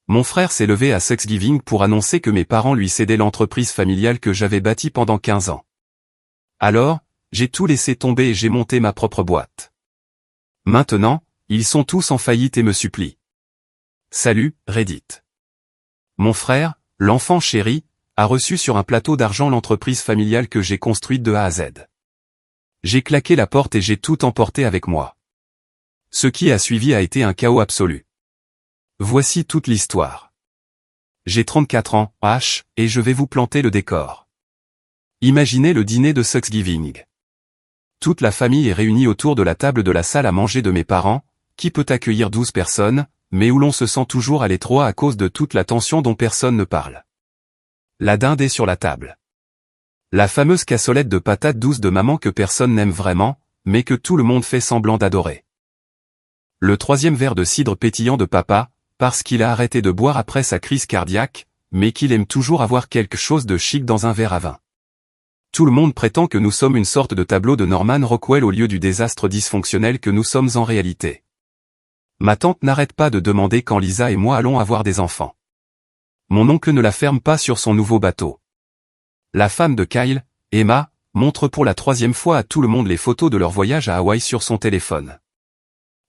Mon frère s'est levé à Thanksgiving pour annoncer que mes parents lui cédaient l'entreprise familiale que j'avais bâtie pendant 15 ans. Alors, j'ai tout laissé tomber et j'ai monté ma propre boîte. Maintenant, ils sont tous en faillite et me supplient. Salut, Reddit. Mon frère, l'enfant chéri, a reçu sur un plateau d'argent l'entreprise familiale que j'ai construite de A à Z. J'ai claqué la porte et j'ai tout emporté avec moi. Ce qui a suivi a été un chaos absolu. Voici toute l'histoire. J'ai 34 ans, et je vais vous planter le décor. Imaginez le dîner de Thanksgiving. Toute la famille est réunie autour de la table de la salle à manger de mes parents, qui peut accueillir 12 personnes, mais où l'on se sent toujours à l'étroit à cause de toute la tension dont personne ne parle. La dinde est sur la table. La fameuse cassolette de patates douces de maman que personne n'aime vraiment, mais que tout le monde fait semblant d'adorer. Le 3e verre de cidre pétillant de papa, parce qu'il a arrêté de boire après sa crise cardiaque, mais qu'il aime toujours avoir quelque chose de chic dans un verre à vin. Tout le monde prétend que nous sommes une sorte de tableau de Norman Rockwell au lieu du désastre dysfonctionnel que nous sommes en réalité. Ma tante n'arrête pas de demander quand Lisa et moi allons avoir des enfants. Mon oncle ne la ferme pas sur son nouveau bateau. La femme de Kyle, Emma, montre pour la 3e fois à tout le monde les photos de leur voyage à Hawaï sur son téléphone.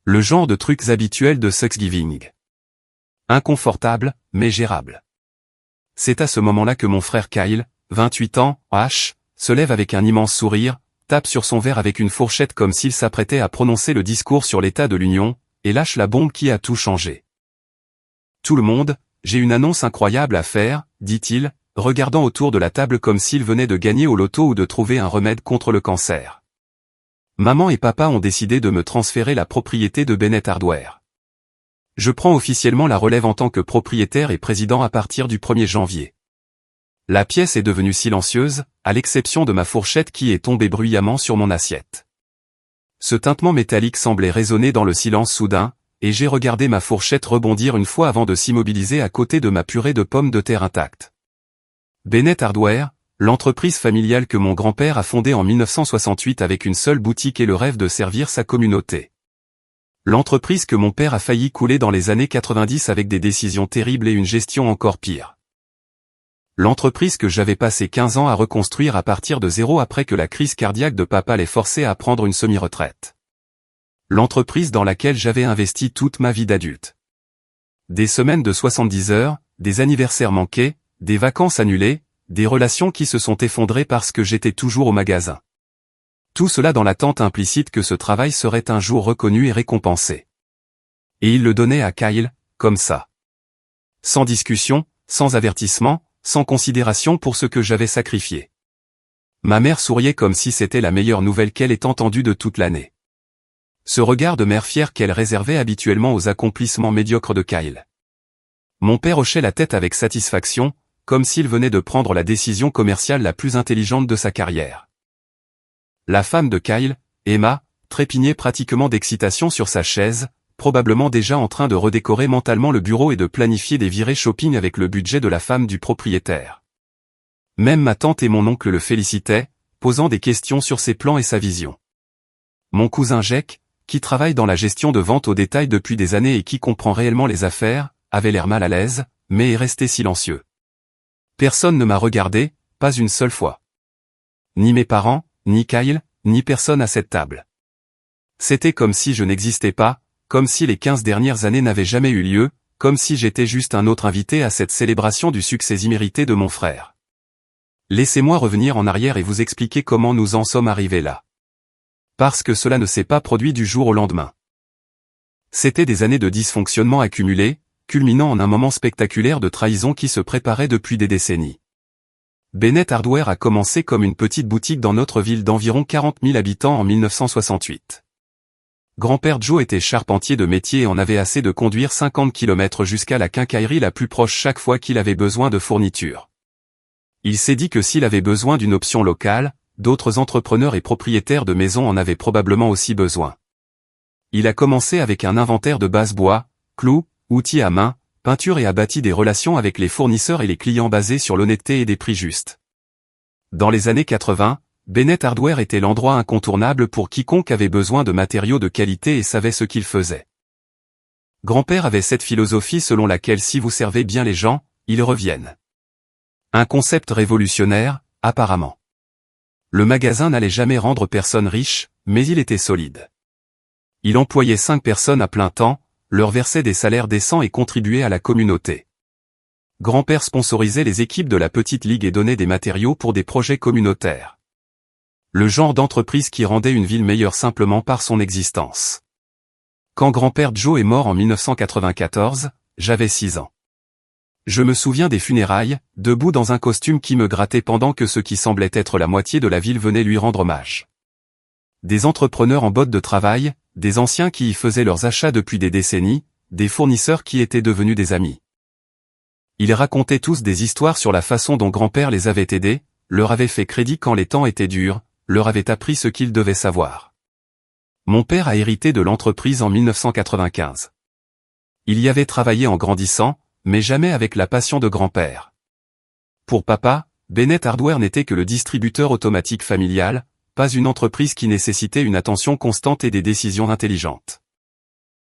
Le genre de trucs habituels de Thanksgiving. Inconfortable, mais gérable. C'est à ce moment-là que mon frère Kyle, 28 ans, se lève avec un immense sourire, tape sur son verre avec une fourchette comme s'il s'apprêtait à prononcer le discours sur l'état de l'Union, et lâche la bombe qui a tout changé. Tout le monde, j'ai une annonce incroyable à faire, dit-il, regardant autour de la table comme s'il venait de gagner au loto ou de trouver un remède contre le cancer. Maman et papa ont décidé de me transférer la propriété de Bennett Hardware. Je prends officiellement la relève en tant que propriétaire et président à partir du 1er janvier. La pièce est devenue silencieuse, à l'exception de ma fourchette qui est tombée bruyamment sur mon assiette. Ce tintement métallique semblait résonner dans le silence soudain, et j'ai regardé ma fourchette rebondir une fois avant de s'immobiliser à côté de ma purée de pommes de terre intacte. Bennett Hardware, l'entreprise familiale que mon grand-père a fondée en 1968 avec une seule boutique et le rêve de servir sa communauté. L'entreprise que mon père a failli couler dans les années 90 avec des décisions terribles et une gestion encore pire. L'entreprise que j'avais passé 15 ans à reconstruire à partir de zéro après que la crise cardiaque de papa l'ait forcé à prendre une semi-retraite. L'entreprise dans laquelle j'avais investi toute ma vie d'adulte. Des semaines de 70 heures, des anniversaires manqués, des vacances annulées, des relations qui se sont effondrées parce que j'étais toujours au magasin. Tout cela dans l'attente implicite que ce travail serait un jour reconnu et récompensé. Et il le donnait à Kyle, comme ça. Sans discussion, sans avertissement, sans considération pour ce que j'avais sacrifié. Ma mère souriait comme si c'était la meilleure nouvelle qu'elle ait entendue de toute l'année. Ce regard de mère fière qu'elle réservait habituellement aux accomplissements médiocres de Kyle. Mon père hochait la tête avec satisfaction, comme s'il venait de prendre la décision commerciale la plus intelligente de sa carrière. La femme de Kyle, Emma, trépignait pratiquement d'excitation sur sa chaise, probablement déjà en train de redécorer mentalement le bureau et de planifier des virées shopping avec le budget de la femme du propriétaire. Même ma tante et mon oncle le félicitaient, posant des questions sur ses plans et sa vision. Mon cousin Jack, qui travaille dans la gestion de vente au détail depuis des années et qui comprend réellement les affaires, avait l'air mal à l'aise, mais est resté silencieux. Personne ne m'a regardé, pas une seule fois. Ni mes parents, ni Kyle, ni personne à cette table. C'était comme si je n'existais pas, comme si les 15 dernières années n'avaient jamais eu lieu, comme si j'étais juste un autre invité à cette célébration du succès immérité de mon frère. Laissez-moi revenir en arrière et vous expliquer comment nous en sommes arrivés là. Parce que cela ne s'est pas produit du jour au lendemain. C'était des années de dysfonctionnement accumulés, culminant en un moment spectaculaire de trahison qui se préparait depuis des décennies. Bennett Hardware a commencé comme une petite boutique dans notre ville d'environ 40 000 habitants en 1968. Grand-père Joe était charpentier de métier et en avait assez de conduire 50 km jusqu'à la quincaillerie la plus proche chaque fois qu'il avait besoin de fournitures. Il s'est dit que s'il avait besoin d'une option locale, d'autres entrepreneurs et propriétaires de maisons en avaient probablement aussi besoin. Il a commencé avec un inventaire de basse-bois, clous, outils à main, peinture et a bâti des relations avec les fournisseurs et les clients basés sur l'honnêteté et des prix justes. Dans les années 80, Bennett Hardware était l'endroit incontournable pour quiconque avait besoin de matériaux de qualité et savait ce qu'il faisait. Grand-père avait cette philosophie selon laquelle si vous servez bien les gens, ils reviennent. Un concept révolutionnaire, apparemment. Le magasin n'allait jamais rendre personne riche, mais il était solide. Il employait 5 personnes à plein temps, leur versait des salaires décents et contribuait à la communauté. Grand-père sponsorisait les équipes de la petite ligue et donnait des matériaux pour des projets communautaires. Le genre d'entreprise qui rendait une ville meilleure simplement par son existence. Quand grand-père Joe est mort en 1994, j'avais 6 ans. Je me souviens des funérailles, debout dans un costume qui me grattait pendant que ce qui semblait être la moitié de la ville venait lui rendre hommage. Des entrepreneurs en bottes de travail, des anciens qui y faisaient leurs achats depuis des décennies, des fournisseurs qui étaient devenus des amis. Ils racontaient tous des histoires sur la façon dont grand-père les avait aidés, leur avait fait crédit quand les temps étaient durs, leur avait appris ce qu'ils devaient savoir. Mon père a hérité de l'entreprise en 1995. Il y avait travaillé en grandissant, mais jamais avec la passion de grand-père. Pour papa, Bennett Hardware n'était que le distributeur automatique familial, pas une entreprise qui nécessitait une attention constante et des décisions intelligentes.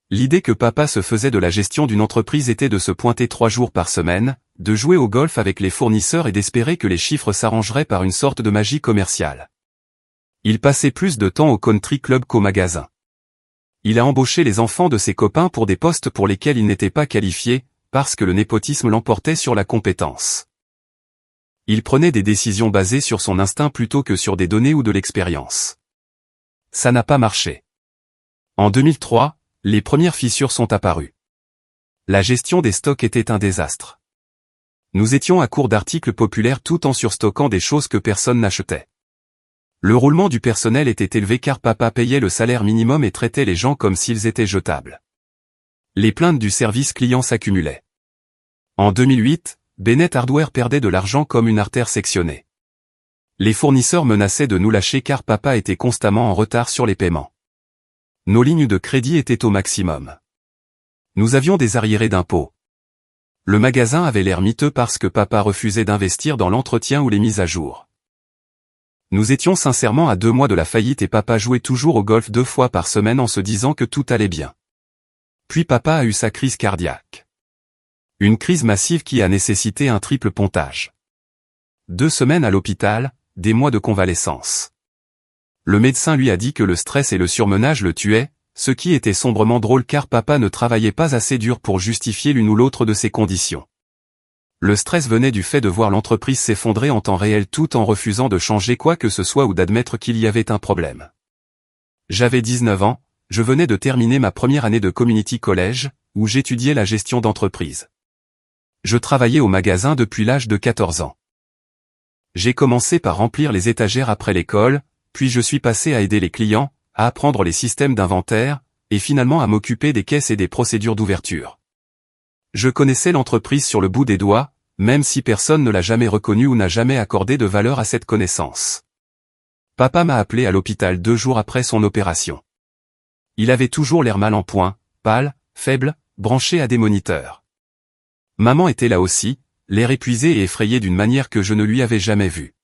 L'idée que papa se faisait de la gestion d'une entreprise était de se pointer 3 jours par semaine, de jouer au golf avec les fournisseurs et d'espérer que les chiffres s'arrangeraient par une sorte de magie commerciale. Il passait plus de temps au country club qu'au magasin. Il a embauché les enfants de ses copains pour des postes pour lesquels il n'était pas qualifié, parce que le népotisme l'emportait sur la compétence. Il prenait des décisions basées sur son instinct plutôt que sur des données ou de l'expérience. Ça n'a pas marché. En 2003, les premières fissures sont apparues. La gestion des stocks était un désastre. Nous étions à court d'articles populaires tout en surstockant des choses que personne n'achetait. Le roulement du personnel était élevé car papa payait le salaire minimum et traitait les gens comme s'ils étaient jetables. Les plaintes du service client s'accumulaient. En 2008, Bennett Hardware perdait de l'argent comme une artère sectionnée. Les fournisseurs menaçaient de nous lâcher car papa était constamment en retard sur les paiements. Nos lignes de crédit étaient au maximum. Nous avions des arriérés d'impôts. Le magasin avait l'air miteux parce que papa refusait d'investir dans l'entretien ou les mises à jour. Nous étions sincèrement à 2 mois de la faillite et papa jouait toujours au golf 2 fois par semaine en se disant que tout allait bien. Puis papa a eu sa crise cardiaque. Une crise massive qui a nécessité un triple pontage. 2 semaines à l'hôpital, des mois de convalescence. Le médecin lui a dit que le stress et le surmenage le tuaient, ce qui était sombrement drôle car papa ne travaillait pas assez dur pour justifier l'une ou l'autre de ces conditions. Le stress venait du fait de voir l'entreprise s'effondrer en temps réel tout en refusant de changer quoi que ce soit ou d'admettre qu'il y avait un problème. J'avais 19 ans, je venais de terminer ma première année de community college, où j'étudiais la gestion d'entreprise. Je travaillais au magasin depuis l'âge de 14 ans. J'ai commencé par remplir les étagères après l'école, puis je suis passé à aider les clients, à apprendre les systèmes d'inventaire, et finalement à m'occuper des caisses et des procédures d'ouverture. Je connaissais l'entreprise sur le bout des doigts, même si personne ne l'a jamais reconnue ou n'a jamais accordé de valeur à cette connaissance. Papa m'a appelé à l'hôpital 2 jours après son opération. Il avait toujours l'air mal en point, pâle, faible, branché à des moniteurs. Maman était là aussi, l'air épuisé et effrayé d'une manière que je ne lui avais jamais vue.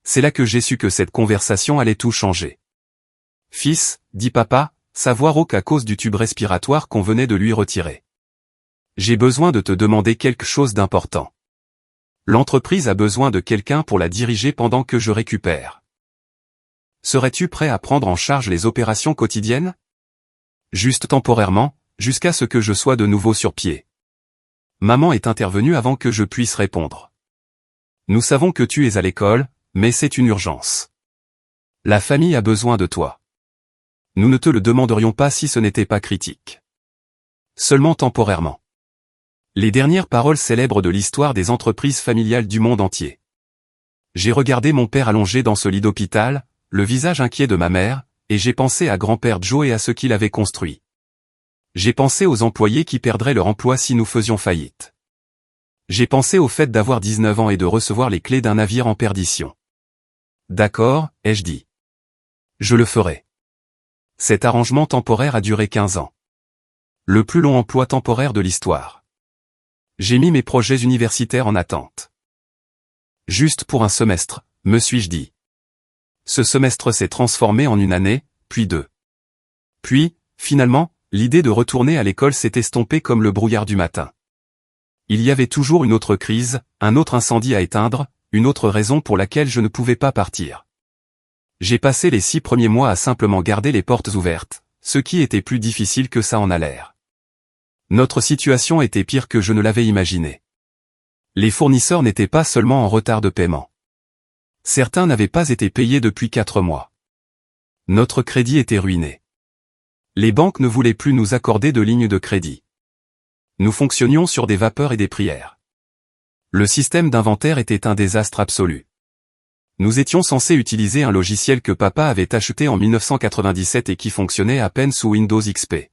C'est là que j'ai su que cette conversation allait tout changer. « Fils, dit papa, savoir rauque à cause du tube respiratoire qu'on venait de lui retirer. J'ai besoin de te demander quelque chose d'important. L'entreprise a besoin de quelqu'un pour la diriger pendant que je récupère. Serais-tu prêt à prendre en charge les opérations quotidiennes? Juste temporairement, jusqu'à ce que je sois de nouveau sur pied. » Maman est intervenue avant que je puisse répondre. Nous savons que tu es à l'école, mais c'est une urgence. La famille a besoin de toi. Nous ne te le demanderions pas si ce n'était pas critique. Seulement temporairement. Les dernières paroles célèbres de l'histoire des entreprises familiales du monde entier. J'ai regardé mon père allongé dans ce lit d'hôpital, le visage inquiet de ma mère, et j'ai pensé à grand-père Joe et à ce qu'il avait construit. J'ai pensé aux employés qui perdraient leur emploi si nous faisions faillite. J'ai pensé au fait d'avoir 19 ans et de recevoir les clés d'un navire en perdition. D'accord, ai-je dit. Je le ferai. Cet arrangement temporaire a duré 15 ans. Le plus long emploi temporaire de l'histoire. J'ai mis mes projets universitaires en attente. Juste pour un semestre, me suis-je dit. Ce semestre s'est transformé en une année, puis 2. Puis, finalement, l'idée de retourner à l'école s'est estompée comme le brouillard du matin. Il y avait toujours une autre crise, un autre incendie à éteindre, une autre raison pour laquelle je ne pouvais pas partir. J'ai passé les 6 premiers mois à simplement garder les portes ouvertes, ce qui était plus difficile que ça en a l'air. Notre situation était pire que je ne l'avais imaginé. Les fournisseurs n'étaient pas seulement en retard de paiement. Certains n'avaient pas été payés depuis 4 mois. Notre crédit était ruiné. Les banques ne voulaient plus nous accorder de lignes de crédit. Nous fonctionnions sur des vapeurs et des prières. Le système d'inventaire était un désastre absolu. Nous étions censés utiliser un logiciel que papa avait acheté en 1997 et qui fonctionnait à peine sous Windows XP.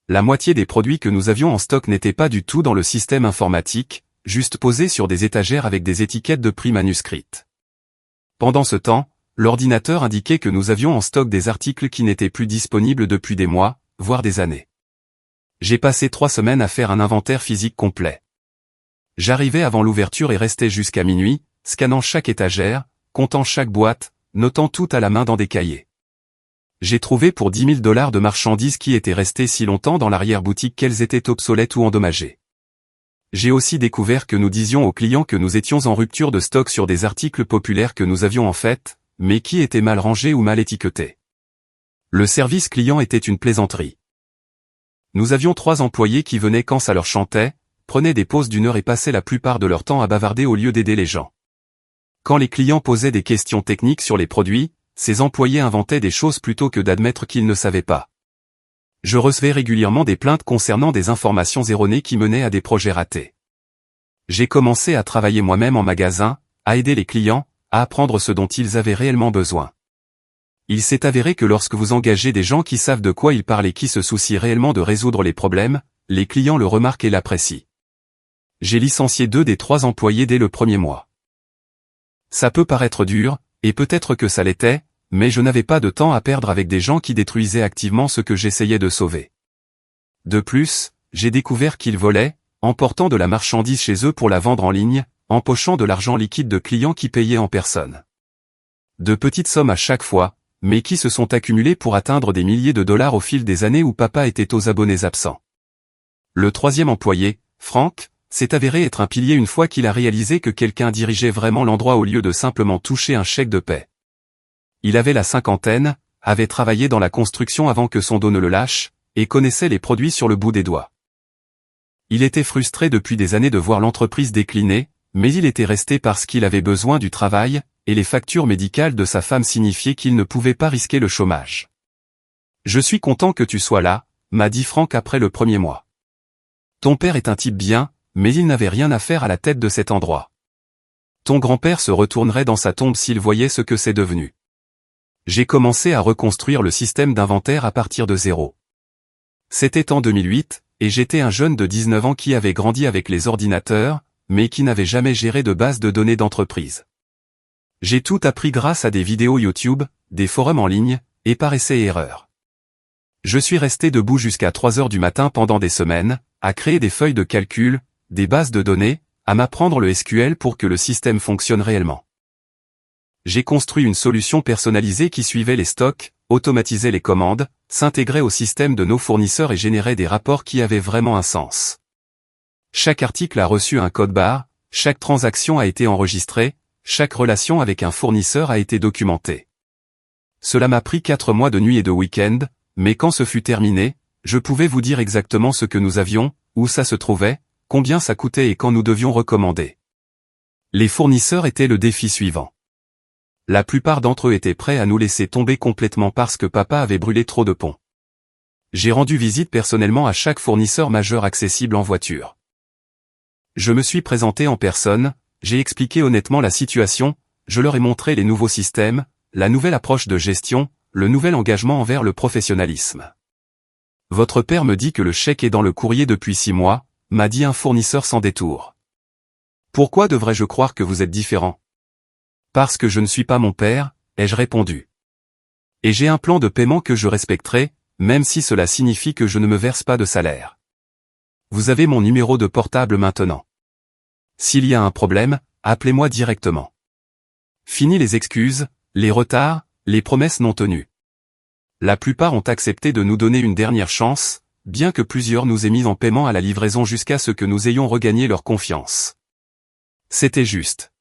La moitié des produits que nous avions en stock n'étaient pas du tout dans le système informatique, juste posés sur des étagères avec des étiquettes de prix manuscrites. Pendant ce temps, l'ordinateur indiquait que nous avions en stock des articles qui n'étaient plus disponibles depuis des mois, voire des années. J'ai passé 3 semaines à faire un inventaire physique complet. J'arrivais avant l'ouverture et restais jusqu'à minuit, scannant chaque étagère, comptant chaque boîte, notant tout à la main dans des cahiers. J'ai trouvé pour 10 000 $ de marchandises qui étaient restées si longtemps dans l'arrière-boutique qu'elles étaient obsolètes ou endommagées. J'ai aussi découvert que nous disions aux clients que nous étions en rupture de stock sur des articles populaires que nous avions en fait, mais qui étaient mal rangés ou mal étiquetés. Le service client était une plaisanterie. Nous avions 3 employés qui venaient quand ça leur chantait, prenaient des pauses d'1 heure et passaient la plupart de leur temps à bavarder au lieu d'aider les gens. Quand les clients posaient des questions techniques sur les produits, ces employés inventaient des choses plutôt que d'admettre qu'ils ne savaient pas. Je recevais régulièrement des plaintes concernant des informations erronées qui menaient à des projets ratés. J'ai commencé à travailler moi-même en magasin, à aider les clients, à apprendre ce dont ils avaient réellement besoin. Il s'est avéré que lorsque vous engagez des gens qui savent de quoi ils parlent et qui se soucient réellement de résoudre les problèmes, les clients le remarquent et l'apprécient. J'ai licencié 2 des 3 employés dès le premier mois. Ça peut paraître dur, et peut-être que ça l'était, mais je n'avais pas de temps à perdre avec des gens qui détruisaient activement ce que j'essayais de sauver. De plus, j'ai découvert qu'ils volaient, emportant de la marchandise chez eux pour la vendre en ligne, empochant de l'argent liquide de clients qui payaient en personne. De petites sommes à chaque fois, mais qui se sont accumulées pour atteindre des milliers de dollars au fil des années où papa était aux abonnés absents. Le 3e employé, Franck, s'est avéré être un pilier une fois qu'il a réalisé que quelqu'un dirigeait vraiment l'endroit au lieu de simplement toucher un chèque de paie. Il avait la 50aine, avait travaillé dans la construction avant que son dos ne le lâche, et connaissait les produits sur le bout des doigts. Il était frustré depuis des années de voir l'entreprise décliner, mais il était resté parce qu'il avait besoin du travail, et les factures médicales de sa femme signifiaient qu'il ne pouvait pas risquer le chômage. « Je suis content que tu sois là », m'a dit Franck après le premier mois. « Ton père est un type bien, mais il n'avait rien à faire à la tête de cet endroit. Ton grand-père se retournerait dans sa tombe s'il voyait ce que c'est devenu. » J'ai commencé à reconstruire le système d'inventaire à partir de zéro. C'était en 2008, et j'étais un jeune de 19 ans qui avait grandi avec les ordinateurs, mais qui n'avait jamais géré de base de données d'entreprise. J'ai tout appris grâce à des vidéos YouTube, des forums en ligne, et par essais et erreurs. Je suis resté debout jusqu'à 3 heures du matin pendant des semaines, à créer des feuilles de calcul, des bases de données, à m'apprendre le SQL pour que le système fonctionne réellement. J'ai construit une solution personnalisée qui suivait les stocks, automatisait les commandes, s'intégrait au système de nos fournisseurs et générait des rapports qui avaient vraiment un sens. Chaque article a reçu un code barre, chaque transaction a été enregistrée, chaque relation avec un fournisseur a été documentée. Cela m'a pris 4 mois de nuit et de week-end, mais quand ce fut terminé, je pouvais vous dire exactement ce que nous avions, où ça se trouvait, combien ça coûtait et quand nous devions recommander. Les fournisseurs étaient le défi suivant. La plupart d'entre eux étaient prêts à nous laisser tomber complètement parce que papa avait brûlé trop de ponts. J'ai rendu visite personnellement à chaque fournisseur majeur accessible en voiture. Je me suis présenté en personne, j'ai expliqué honnêtement la situation, je leur ai montré les nouveaux systèmes, la nouvelle approche de gestion, le nouvel engagement envers le professionnalisme. Votre père me dit que le chèque est dans le courrier depuis 6 mois, m'a dit un fournisseur sans détour. Pourquoi devrais-je croire que vous êtes différent? Parce que je ne suis pas mon père, ai-je répondu. Et j'ai un plan de paiement que je respecterai, même si cela signifie que je ne me verse pas de salaire. Vous avez mon numéro de portable maintenant. S'il y a un problème, appelez-moi directement. Fini les excuses, les retards, les promesses non tenues. La plupart ont accepté de nous donner une dernière chance, bien que plusieurs nous aient mis en paiement à la livraison jusqu'à ce que nous ayons regagné leur confiance. C'était juste.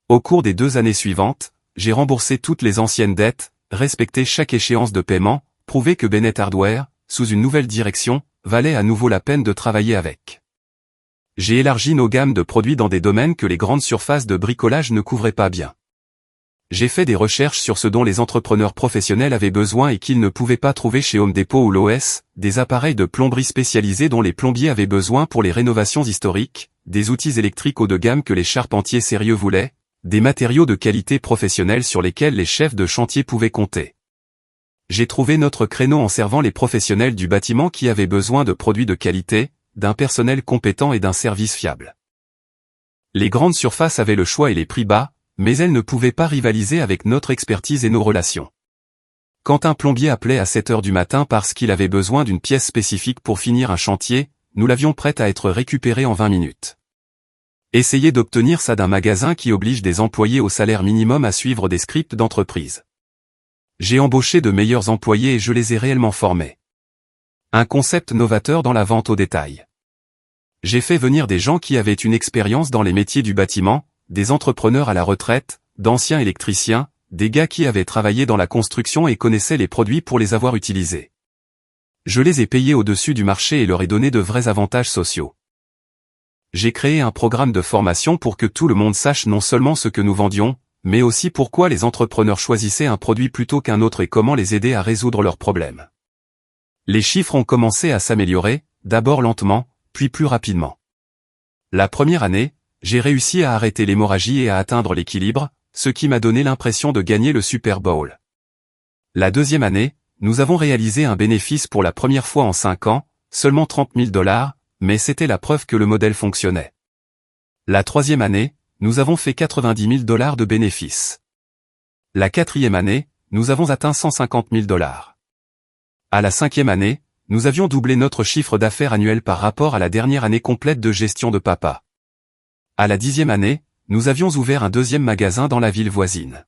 Au cours des 2 années suivantes, j'ai remboursé toutes les anciennes dettes, respecté chaque échéance de paiement, prouvé que Bennett Hardware, sous une nouvelle direction, valait à nouveau la peine de travailler avec. J'ai élargi nos gammes de produits dans des domaines que les grandes surfaces de bricolage ne couvraient pas bien. J'ai fait des recherches sur ce dont les entrepreneurs professionnels avaient besoin et qu'ils ne pouvaient pas trouver chez Home Depot ou Lowe's, des appareils de plomberie spécialisés dont les plombiers avaient besoin pour les rénovations historiques, des outils électriques haut de gamme que les charpentiers sérieux voulaient, des matériaux de qualité professionnelle sur lesquels les chefs de chantier pouvaient compter. J'ai trouvé notre créneau en servant les professionnels du bâtiment qui avaient besoin de produits de qualité, d'un personnel compétent et d'un service fiable. Les grandes surfaces avaient le choix et les prix bas, mais elles ne pouvaient pas rivaliser avec notre expertise et nos relations. Quand un plombier appelait à 7 heures du matin parce qu'il avait besoin d'une pièce spécifique pour finir un chantier, nous l'avions prête à être récupérée en 20 minutes. Essayez d'obtenir ça d'un magasin qui oblige des employés au salaire minimum à suivre des scripts d'entreprise. J'ai embauché de meilleurs employés et je les ai réellement formés. Un concept novateur dans la vente au détail. J'ai fait venir des gens qui avaient une expérience dans les métiers du bâtiment, des entrepreneurs à la retraite, d'anciens électriciens, des gars qui avaient travaillé dans la construction et connaissaient les produits pour les avoir utilisés. Je les ai payés au-dessus du marché et leur ai donné de vrais avantages sociaux. J'ai créé un programme de formation pour que tout le monde sache non seulement ce que nous vendions, mais aussi pourquoi les entrepreneurs choisissaient un produit plutôt qu'un autre et comment les aider à résoudre leurs problèmes. Les chiffres ont commencé à s'améliorer, d'abord lentement, puis plus rapidement. La première année, j'ai réussi à arrêter l'hémorragie et à atteindre l'équilibre, ce qui m'a donné l'impression de gagner le Super Bowl. La deuxième année, nous avons réalisé un bénéfice pour la première fois en 5 ans, seulement $30 000, mais c'était la preuve que le modèle fonctionnait. La troisième année, nous avons fait $90 000 de bénéfices. La quatrième année, nous avons atteint $150 000. À la cinquième année, nous avions doublé notre chiffre d'affaires annuel par rapport à la dernière année complète de gestion de papa. À la 10e année, nous avions ouvert un deuxième magasin dans la ville voisine.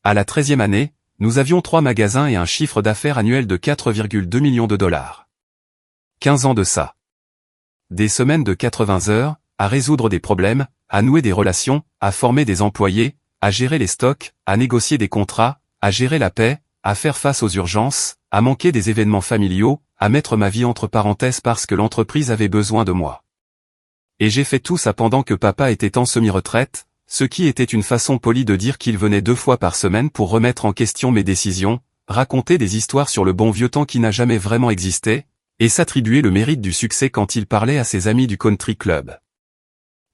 À la 13e année, nous avions 3 magasins et un chiffre d'affaires annuel de $4,2 millions. 15 ans de ça. Des semaines de 80 heures, à résoudre des problèmes, à nouer des relations, à former des employés, à gérer les stocks, à négocier des contrats, à gérer la paie, à faire face aux urgences, à manquer des événements familiaux, à mettre ma vie entre parenthèses parce que l'entreprise avait besoin de moi. Et j'ai fait tout ça pendant que papa était en semi-retraite, ce qui était une façon polie de dire qu'il venait 2 fois par semaine pour remettre en question mes décisions, raconter des histoires sur le bon vieux temps qui n'a jamais vraiment existé, et s'attribuer le mérite du succès quand il parlait à ses amis du country club.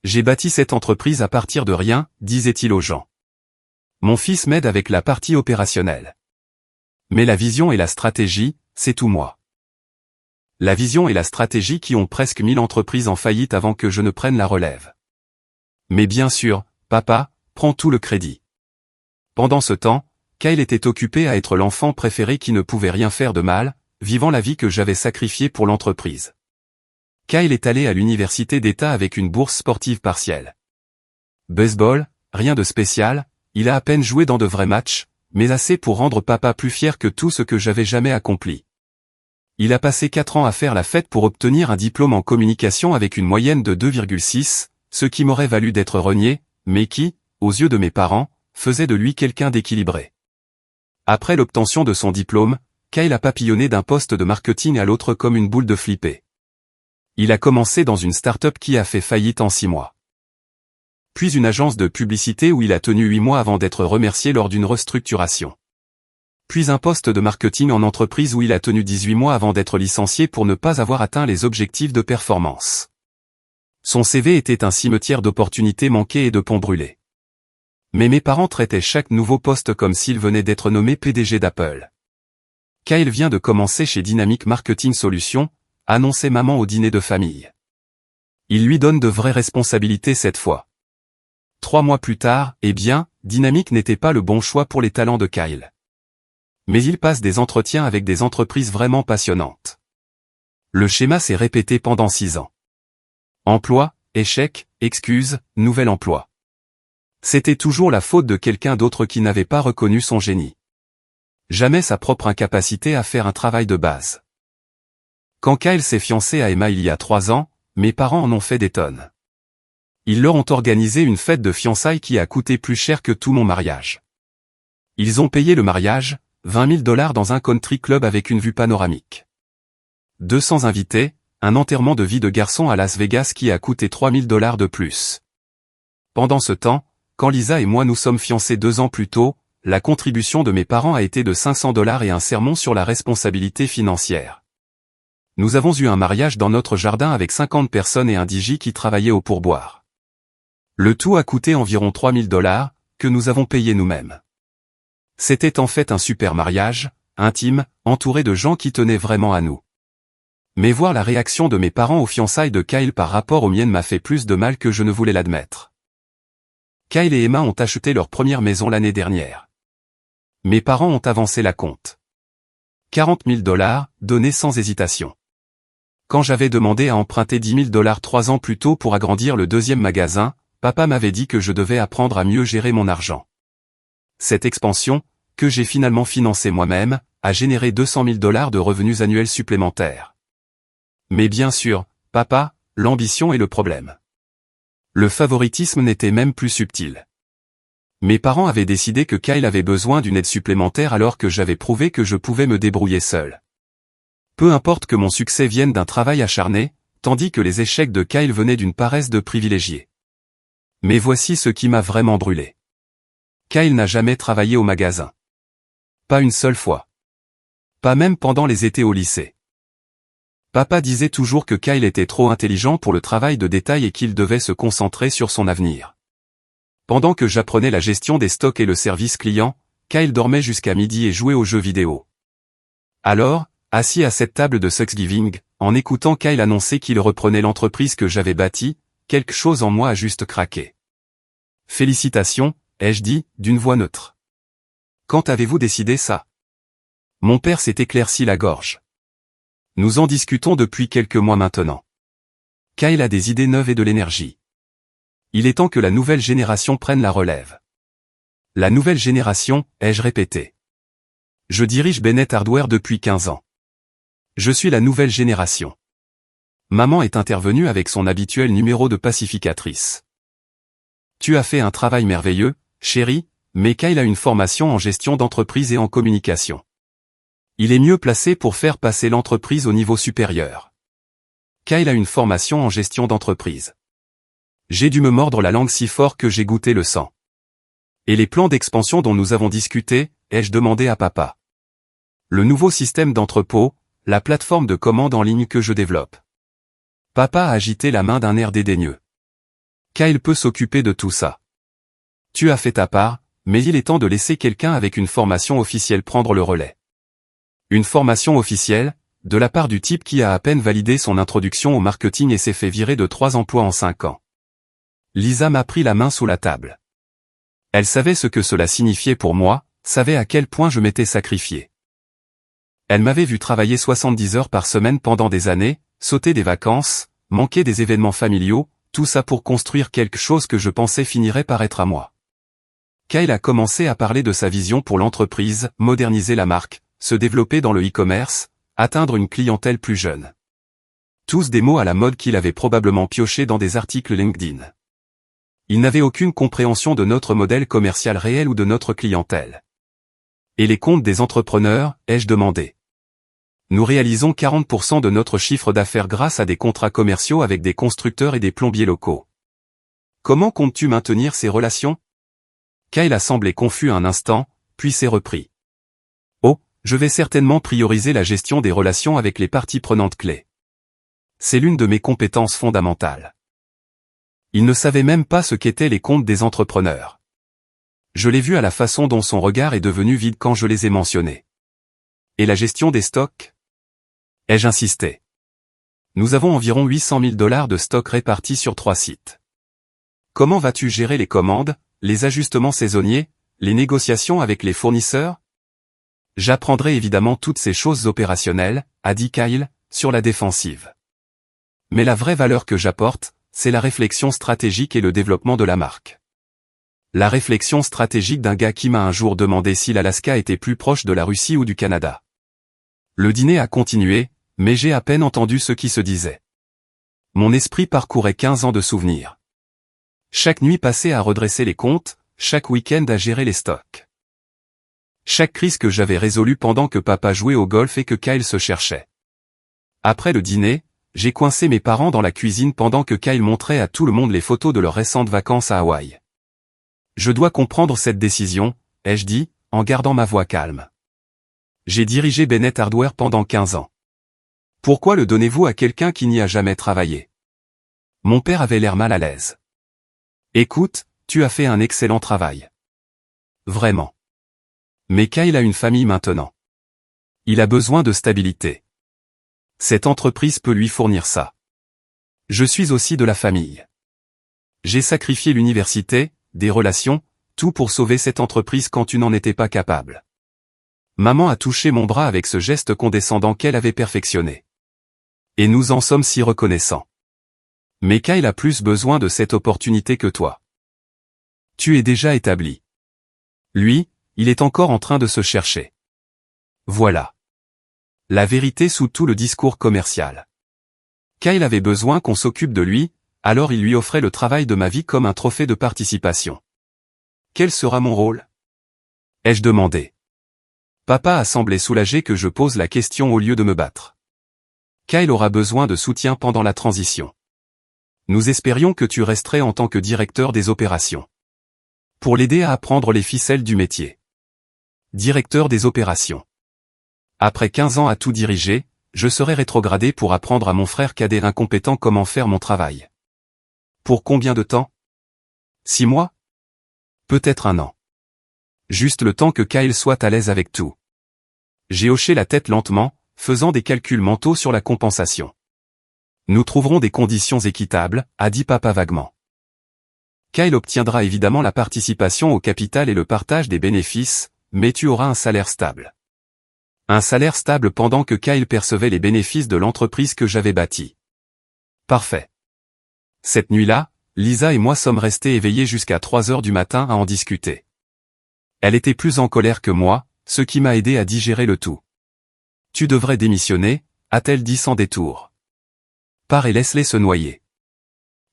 J'ai bâti cette entreprise à partir de rien, disait-il aux gens. Mon fils m'aide avec la partie opérationnelle. Mais la vision et la stratégie, c'est tout moi. La vision et la stratégie qui ont presque mis l'entreprise en faillite avant que je ne prenne la relève. Mais bien sûr, papa, prend tout le crédit. Pendant ce temps, Kyle était occupé à être l'enfant préféré qui ne pouvait rien faire de mal, vivant la vie que j'avais sacrifiée pour l'entreprise. Kyle est allé à l'université d'État avec une bourse sportive partielle. Baseball, rien de spécial, il a à peine joué dans de vrais matchs, mais assez pour rendre papa plus fier que tout ce que j'avais jamais accompli. Il a passé 4 ans à faire la fête pour obtenir un diplôme en communication avec une moyenne de 2,6, ce qui m'aurait valu d'être renié, mais qui, aux yeux de mes parents, faisait de lui quelqu'un d'équilibré. Après l'obtention de son diplôme, Kyle a papillonné d'un poste de marketing à l'autre comme une boule de flippé. Il a commencé dans une start-up qui a fait faillite en 6 mois. Puis une agence de publicité où il a tenu 8 mois avant d'être remercié lors d'une restructuration. Puis un poste de marketing en entreprise où il a tenu 18 mois avant d'être licencié pour ne pas avoir atteint les objectifs de performance. Son CV était un cimetière d'opportunités manquées et de ponts brûlés. Mais mes parents traitaient chaque nouveau poste comme s'il venait d'être nommé PDG d'Apple. Kyle vient de commencer chez Dynamic Marketing Solutions, annonçait maman au dîner de famille. Il lui donne de vraies responsabilités cette fois. 3 mois plus tard, eh bien, Dynamic n'était pas le bon choix pour les talents de Kyle. Mais il passe des entretiens avec des entreprises vraiment passionnantes. Le schéma s'est répété pendant 6 ans. Emploi, échec, excuse, nouvel emploi. C'était toujours la faute de quelqu'un d'autre qui n'avait pas reconnu son génie. Jamais sa propre incapacité à faire un travail de base. Quand Kyle s'est fiancé à Emma il y a 3 ans, mes parents en ont fait des tonnes. Ils leur ont organisé une fête de fiançailles qui a coûté plus cher que tout mon mariage. Ils ont payé le mariage, $20 000 dans un country club avec une vue panoramique. 200 invités, un enterrement de vie de garçon à Las Vegas qui a coûté $3 000 de plus. Pendant ce temps, quand Lisa et moi nous sommes fiancés 2 ans plus tôt, la contribution de mes parents a été de $500 et un sermon sur la responsabilité financière. Nous avons eu un mariage dans notre jardin avec 50 personnes et un DJ qui travaillait au pourboire. Le tout a coûté environ $3 000, que nous avons payé nous-mêmes. C'était en fait un super mariage, intime, entouré de gens qui tenaient vraiment à nous. Mais voir la réaction de mes parents aux fiançailles de Kyle par rapport aux miennes m'a fait plus de mal que je ne voulais l'admettre. Kyle et Emma ont acheté leur première maison l'année dernière. Mes parents ont avancé la compte. $40 000, donnés sans hésitation. Quand j'avais demandé à emprunter $10 000 3 ans plus tôt pour agrandir le deuxième magasin, papa m'avait dit que je devais apprendre à mieux gérer mon argent. Cette expansion, que j'ai finalement financée moi-même, a généré $200 000 de revenus annuels supplémentaires. Mais bien sûr, papa, l'ambition est le problème. Le favoritisme n'était même plus subtil. Mes parents avaient décidé que Kyle avait besoin d'une aide supplémentaire alors que j'avais prouvé que je pouvais me débrouiller seul. Peu importe que mon succès vienne d'un travail acharné, tandis que les échecs de Kyle venaient d'une paresse de privilégié. Mais voici ce qui m'a vraiment brûlé. Kyle n'a jamais travaillé au magasin. Pas une seule fois. Pas même pendant les étés au lycée. Papa disait toujours que Kyle était trop intelligent pour le travail de détail et qu'il devait se concentrer sur son avenir. Pendant que j'apprenais la gestion des stocks et le service client, Kyle dormait jusqu'à midi et jouait aux jeux vidéo. Alors, assis à cette table de Thanksgiving, en écoutant Kyle annoncer qu'il reprenait l'entreprise que j'avais bâtie, quelque chose en moi a juste craqué. Félicitations, ai-je dit, d'une voix neutre. Quand avez-vous décidé ça? Mon père s'est éclairci la gorge. Nous en discutons depuis quelques mois maintenant. Kyle a des idées neuves et de l'énergie. Il est temps que la nouvelle génération prenne la relève. La nouvelle génération, ai-je répété. Je dirige Bennett Hardware depuis 15 ans. Je suis la nouvelle génération. Maman est intervenue avec son habituel numéro de pacificatrice. Tu as fait un travail merveilleux, chérie, mais Kyle a une formation en gestion d'entreprise et en communication. Il est mieux placé pour faire passer l'entreprise au niveau supérieur. Kyle a une formation en gestion d'entreprise. J'ai dû me mordre la langue si fort que j'ai goûté le sang. Et les plans d'expansion dont nous avons discuté, ai-je demandé à papa. Le nouveau système d'entrepôt, la plateforme de commande en ligne que je développe. Papa a agité la main d'un air dédaigneux. Kyle peut s'occuper de tout ça. Tu as fait ta part, mais il est temps de laisser quelqu'un avec une formation officielle prendre le relais. Une formation officielle, de la part du type qui a à peine validé son introduction au marketing et s'est fait virer de 3 emplois en 5 ans. Lisa m'a pris la main sous la table. Elle savait ce que cela signifiait pour moi, savait à quel point je m'étais sacrifié. Elle m'avait vu travailler 70 heures par semaine pendant des années, sauter des vacances, manquer des événements familiaux, tout ça pour construire quelque chose que je pensais finirait par être à moi. Kyle a commencé à parler de sa vision pour l'entreprise, moderniser la marque, se développer dans le e-commerce, atteindre une clientèle plus jeune. Tous des mots à la mode qu'il avait probablement piochés dans des articles LinkedIn. Il n'avait aucune compréhension de notre modèle commercial réel ou de notre clientèle. Et les comptes des entrepreneurs, ai-je demandé. Nous réalisons 40% de notre chiffre d'affaires grâce à des contrats commerciaux avec des constructeurs et des plombiers locaux. Comment comptes-tu maintenir ces relations? Kyle a semblé confus un instant, puis s'est repris. Oh, je vais certainement prioriser la gestion des relations avec les parties prenantes clés. C'est l'une de mes compétences fondamentales. Il ne savait même pas ce qu'étaient les comptes des entrepreneurs. Je l'ai vu à la façon dont son regard est devenu vide quand je les ai mentionnés. Et la gestion des stocks? Ai-je insisté. Nous avons environ $800 000 de stocks répartis sur 3 sites. Comment vas-tu gérer les commandes, les ajustements saisonniers, les négociations avec les fournisseurs? J'apprendrai évidemment toutes ces choses opérationnelles, a dit Kyle, sur la défensive. Mais la vraie valeur que j'apporte, c'est la réflexion stratégique et le développement de la marque. La réflexion stratégique d'un gars qui m'a un jour demandé si l'Alaska était plus proche de la Russie ou du Canada. Le dîner a continué, mais j'ai à peine entendu ce qui se disait. Mon esprit parcourait 15 ans de souvenirs. Chaque nuit passée à redresser les comptes, chaque week-end à gérer les stocks. Chaque crise que j'avais résolue pendant que papa jouait au golf et que Kyle se cherchait. Après le dîner, j'ai coincé mes parents dans la cuisine pendant que Kyle montrait à tout le monde les photos de leurs récentes vacances à Hawaï. Je dois comprendre cette décision, ai-je dit, en gardant ma voix calme. J'ai dirigé Bennett Hardware pendant 15 ans. Pourquoi le donnez-vous à quelqu'un qui n'y a jamais travaillé? Mon père avait l'air mal à l'aise. Écoute, tu as fait un excellent travail. Vraiment. Mais Kyle a une famille maintenant. Il a besoin de stabilité. Cette entreprise peut lui fournir ça. Je suis aussi de la famille. J'ai sacrifié l'université, des relations, tout pour sauver cette entreprise quand tu n'en étais pas capable. Maman a touché mon bras avec ce geste condescendant qu'elle avait perfectionné. Et nous en sommes si reconnaissants. Mais Kyle a plus besoin de cette opportunité que toi. Tu es déjà établi. Lui, il est encore en train de se chercher. Voilà. La vérité sous tout le discours commercial. Kyle avait besoin qu'on s'occupe de lui, alors il lui offrait le travail de ma vie comme un trophée de participation. Quel sera mon rôle? Ai-je demandé. Papa a semblé soulagé que je pose la question au lieu de me battre. Kyle aura besoin de soutien pendant la transition. Nous espérions que tu resterais en tant que directeur des opérations. Pour l'aider à apprendre les ficelles du métier. Directeur des opérations. Après 15 ans à tout diriger, je serai rétrogradé pour apprendre à mon frère cadet incompétent comment faire mon travail. Pour combien de temps? 6 mois? Peut-être 1 an. Juste le temps que Kyle soit à l'aise avec tout. J'ai hoché la tête lentement, faisant des calculs mentaux sur la compensation. Nous trouverons des conditions équitables, a dit papa vaguement. Kyle obtiendra évidemment la participation au capital et le partage des bénéfices, mais tu auras un salaire stable. Un salaire stable pendant que Kyle percevait les bénéfices de l'entreprise que j'avais bâtie. Parfait. Cette nuit-là, Lisa et moi sommes restés éveillés jusqu'à 3 heures du matin à en discuter. Elle était plus en colère que moi, ce qui m'a aidé à digérer le tout. Tu devrais démissionner, a-t-elle dit sans détour. Pars et laisse-les se noyer.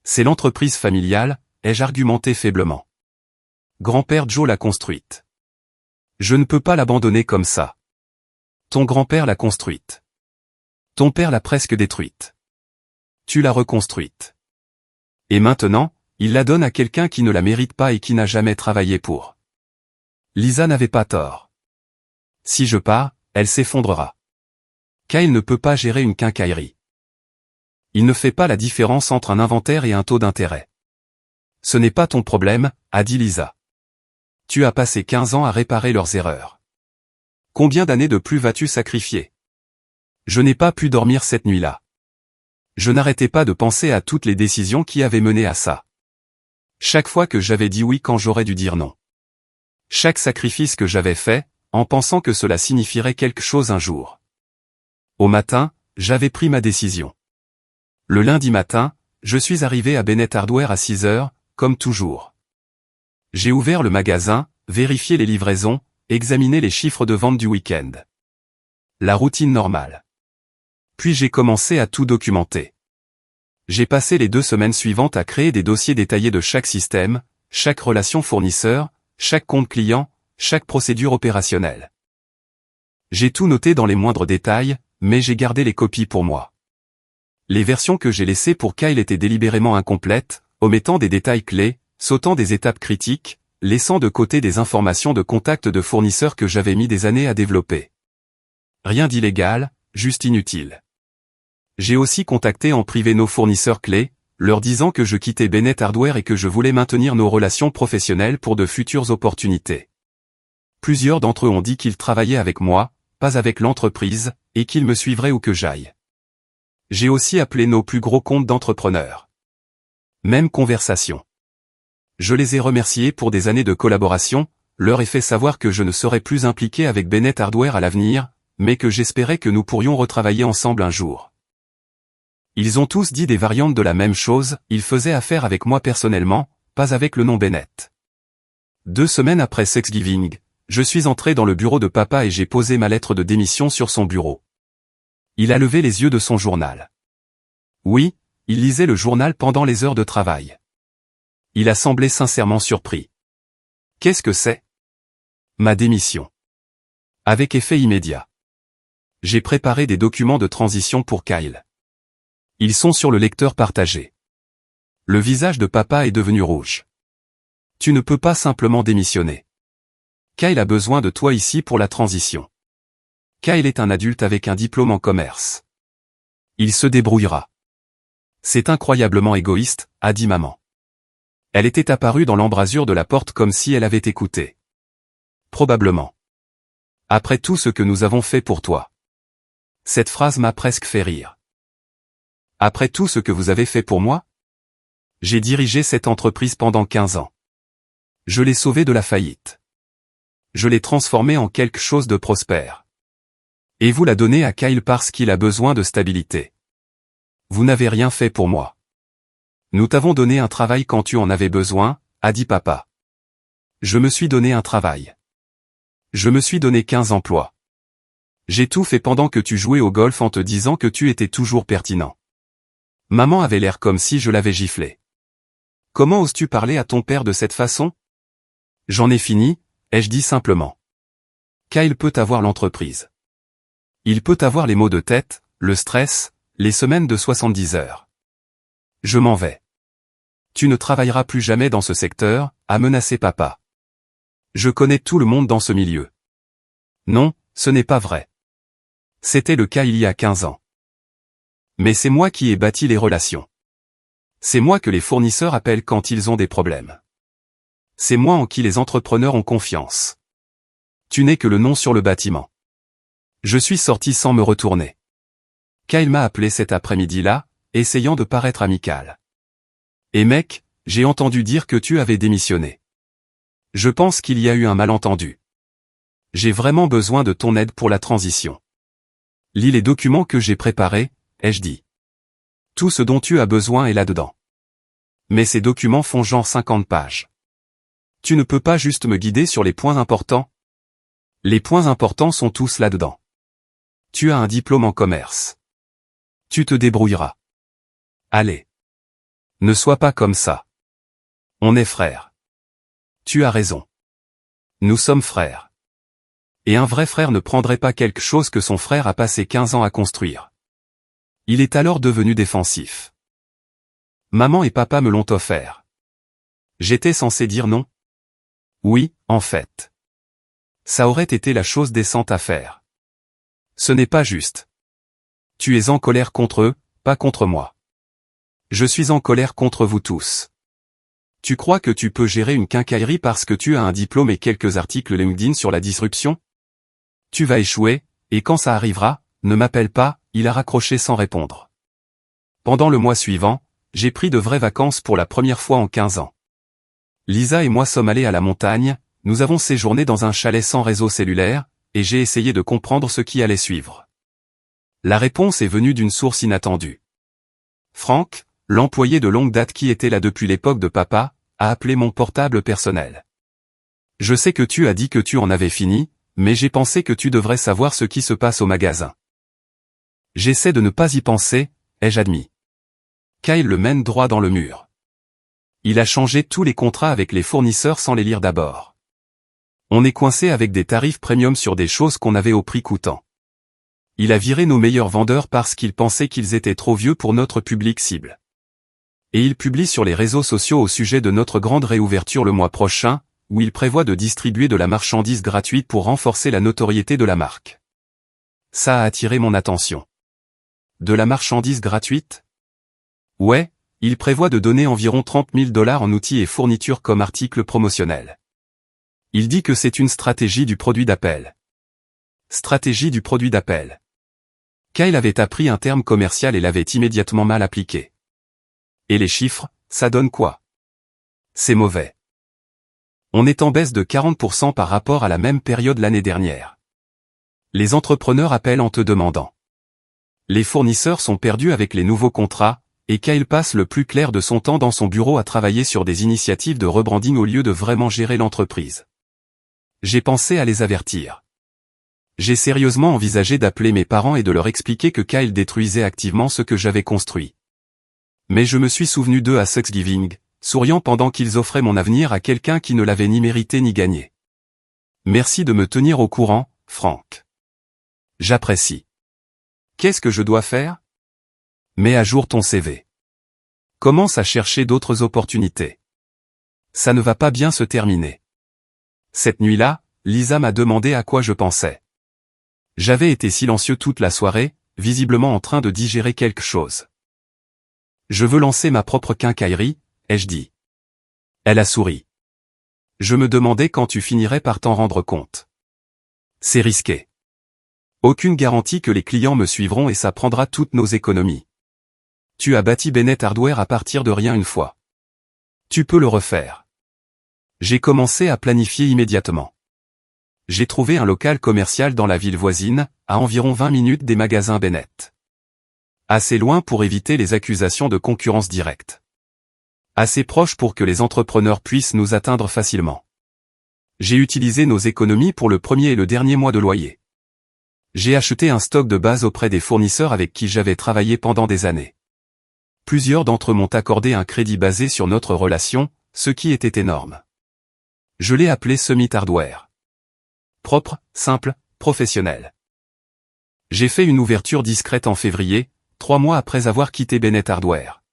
C'est l'entreprise familiale, ai-je argumenté faiblement. Grand-père Joe l'a construite. Je ne peux pas l'abandonner comme ça. Ton grand-père l'a construite. Ton père l'a presque détruite. Tu l'as reconstruite. Et maintenant, il la donne à quelqu'un qui ne la mérite pas et qui n'a jamais travaillé pour. Lisa n'avait pas tort. Si je pars, elle s'effondrera. Kyle ne peut pas gérer une quincaillerie. Il ne fait pas la différence entre un inventaire et un taux d'intérêt. Ce n'est pas ton problème, a dit Lisa. Tu as passé 15 ans à réparer leurs erreurs. Combien d'années de plus vas-tu sacrifier? Je n'ai pas pu dormir cette nuit-là. Je n'arrêtais pas de penser à toutes les décisions qui avaient mené à ça. Chaque fois que j'avais dit oui quand j'aurais dû dire non. Chaque sacrifice que j'avais fait, en pensant que cela signifierait quelque chose un jour. Au matin, j'avais pris ma décision. Le lundi matin, je suis arrivé à Bennett Hardware à 6 heures, comme toujours. J'ai ouvert le magasin, vérifié les livraisons, examiné les chiffres de vente du week-end. La routine normale. Puis j'ai commencé à tout documenter. J'ai passé les 2 semaines suivantes à créer des dossiers détaillés de chaque système, chaque relation fournisseur, chaque compte client, chaque procédure opérationnelle. J'ai tout noté dans les moindres détails, mais j'ai gardé les copies pour moi. Les versions que j'ai laissées pour Kyle étaient délibérément incomplètes, omettant des détails clés, sautant des étapes critiques, laissant de côté des informations de contact de fournisseurs que j'avais mis des années à développer. Rien d'illégal, juste inutile. J'ai aussi contacté en privé nos fournisseurs clés, leur disant que je quittais Bennett Hardware et que je voulais maintenir nos relations professionnelles pour de futures opportunités. Plusieurs d'entre eux ont dit qu'ils travaillaient avec moi, pas avec l'entreprise, et qu'ils me suivraient où que j'aille. J'ai aussi appelé nos plus gros comptes d'entrepreneurs. Même conversation. Je les ai remerciés pour des années de collaboration, leur ai fait savoir que je ne serais plus impliqué avec Bennett Hardware à l'avenir, mais que j'espérais que nous pourrions retravailler ensemble un jour. Ils ont tous dit des variantes de la même chose, ils faisaient affaire avec moi personnellement, pas avec le nom Bennett. 2 semaines après Thanksgiving, je suis entré dans le bureau de papa et j'ai posé ma lettre de démission sur son bureau. Il a levé les yeux de son journal. Oui, il lisait le journal pendant les heures de travail. Il a semblé sincèrement surpris. Qu'est-ce que c'est? Ma démission. Avec effet immédiat. J'ai préparé des documents de transition pour Kyle. Ils sont sur le lecteur partagé. Le visage de papa est devenu rouge. Tu ne peux pas simplement démissionner. Kyle a besoin de toi ici pour la transition. Kyle est un adulte avec un diplôme en commerce. Il se débrouillera. C'est incroyablement égoïste, a dit maman. Elle était apparue dans l'embrasure de la porte comme si elle avait écouté. Probablement. Après tout ce que nous avons fait pour toi. Cette phrase m'a presque fait rire. Après tout ce que vous avez fait pour moi? J'ai dirigé cette entreprise pendant 15 ans. Je l'ai sauvée de la faillite. Je l'ai transformée en quelque chose de prospère. Et vous la donnez à Kyle parce qu'il a besoin de stabilité. Vous n'avez rien fait pour moi. Nous t'avons donné un travail quand tu en avais besoin, a dit papa. Je me suis donné un travail. Je me suis donné 15 emplois. J'ai tout fait pendant que tu jouais au golf en te disant que tu étais toujours pertinent. Maman avait l'air comme si je l'avais giflé. Comment oses-tu parler à ton père de cette façon? J'en ai fini, ai-je dit simplement. Kyle peut avoir l'entreprise. Il peut avoir les maux de tête, le stress, les semaines de 70 heures. Je m'en vais. Tu ne travailleras plus jamais dans ce secteur, a menacé papa. Je connais tout le monde dans ce milieu. Non, ce n'est pas vrai. C'était le cas il y a 15 ans. Mais c'est moi qui ai bâti les relations. C'est moi que les fournisseurs appellent quand ils ont des problèmes. C'est moi en qui les entrepreneurs ont confiance. Tu n'es que le nom sur le bâtiment. Je suis sorti sans me retourner. Kyle m'a appelé cet après-midi-là, essayant de paraître amical. Et mec, j'ai entendu dire que tu avais démissionné. Je pense qu'il y a eu un malentendu. J'ai vraiment besoin de ton aide pour la transition. Lis les documents que j'ai préparés, ai-je dit. Tout ce dont tu as besoin est là-dedans. Mais ces documents font genre 50 pages. Tu ne peux pas juste me guider sur les points importants? Les points importants sont tous là-dedans. Tu as un diplôme en commerce. Tu te débrouilleras. Allez. Ne sois pas comme ça. On est frères. Tu as raison. Nous sommes frères. Et un vrai frère ne prendrait pas quelque chose que son frère a passé 15 ans à construire. Il est alors devenu défensif. Maman et papa me l'ont offert. J'étais censé dire non? Oui, en fait. Ça aurait été la chose décente à faire. Ce n'est pas juste. Tu es en colère contre eux, pas contre moi. Je suis en colère contre vous tous. Tu crois que tu peux gérer une quincaillerie parce que tu as un diplôme et quelques articles LinkedIn sur la disruption? Tu vas échouer, et quand ça arrivera, ne m'appelle pas, il a raccroché sans répondre. Pendant le mois suivant, j'ai pris de vraies vacances pour la première fois en 15 ans. Lisa et moi sommes allés à la montagne, nous avons séjourné dans un chalet sans réseau cellulaire, et j'ai essayé de comprendre ce qui allait suivre. La réponse est venue d'une source inattendue. Franck, l'employé de longue date qui était là depuis l'époque de papa, a appelé mon portable personnel. Je sais que tu as dit que tu en avais fini, mais j'ai pensé que tu devrais savoir ce qui se passe au magasin. J'essaie de ne pas y penser, ai-je admis. Kyle le mène droit dans le mur. Il a changé tous les contrats avec les fournisseurs sans les lire d'abord. On est coincé avec des tarifs premium sur des choses qu'on avait au prix coûtant. Il a viré nos meilleurs vendeurs parce qu'il pensait qu'ils étaient trop vieux pour notre public cible. Et il publie sur les réseaux sociaux au sujet de notre grande réouverture le mois prochain, où il prévoit de distribuer de la marchandise gratuite pour renforcer la notoriété de la marque. Ça a attiré mon attention. De la marchandise gratuite? Ouais, il prévoit de donner environ 30 000 $ en outils et fournitures comme articles promotionnels. Il dit que c'est une stratégie du produit d'appel. Stratégie du produit d'appel. Kyle avait appris un terme commercial et l'avait immédiatement mal appliqué. Et les chiffres, ça donne quoi? C'est mauvais. On est en baisse de 40% par rapport à la même période l'année dernière. Les entrepreneurs appellent en te demandant. Les fournisseurs sont perdus avec les nouveaux contrats, et Kyle passe le plus clair de son temps dans son bureau à travailler sur des initiatives de rebranding au lieu de vraiment gérer l'entreprise. J'ai pensé à les avertir. J'ai sérieusement envisagé d'appeler mes parents et de leur expliquer que Kyle détruisait activement ce que j'avais construit. Mais je me suis souvenu d'eux à Thanksgiving, souriant pendant qu'ils offraient mon avenir à quelqu'un qui ne l'avait ni mérité ni gagné. Merci de me tenir au courant, Frank. J'apprécie. Qu'est-ce que je dois faire? Mets à jour ton CV. Commence à chercher d'autres opportunités. Ça ne va pas bien se terminer. Cette nuit-là, Lisa m'a demandé à quoi je pensais. J'avais été silencieux toute la soirée, visiblement en train de digérer quelque chose. Je veux lancer ma propre quincaillerie, ai-je dit. Elle a souri. Je me demandais quand tu finirais par t'en rendre compte. C'est risqué. Aucune garantie que les clients me suivront et ça prendra toutes nos économies. Tu as bâti Bennett Hardware à partir de rien une fois. Tu peux le refaire. J'ai commencé à planifier immédiatement. J'ai trouvé un local commercial dans la ville voisine, à environ 20 minutes des magasins Bennett. Assez loin pour éviter les accusations de concurrence directe. Assez proche pour que les entrepreneurs puissent nous atteindre facilement. J'ai utilisé nos économies pour le premier et le dernier mois de loyer. J'ai acheté un stock de base auprès des fournisseurs avec qui j'avais travaillé pendant des années. Plusieurs d'entre eux m'ont accordé un crédit basé sur notre relation, ce qui était énorme. Je l'ai appelé Summit Hardware. Propre, simple, professionnel. J'ai fait une ouverture discrète en février, 3 mois après avoir quitté Bennett Hardware.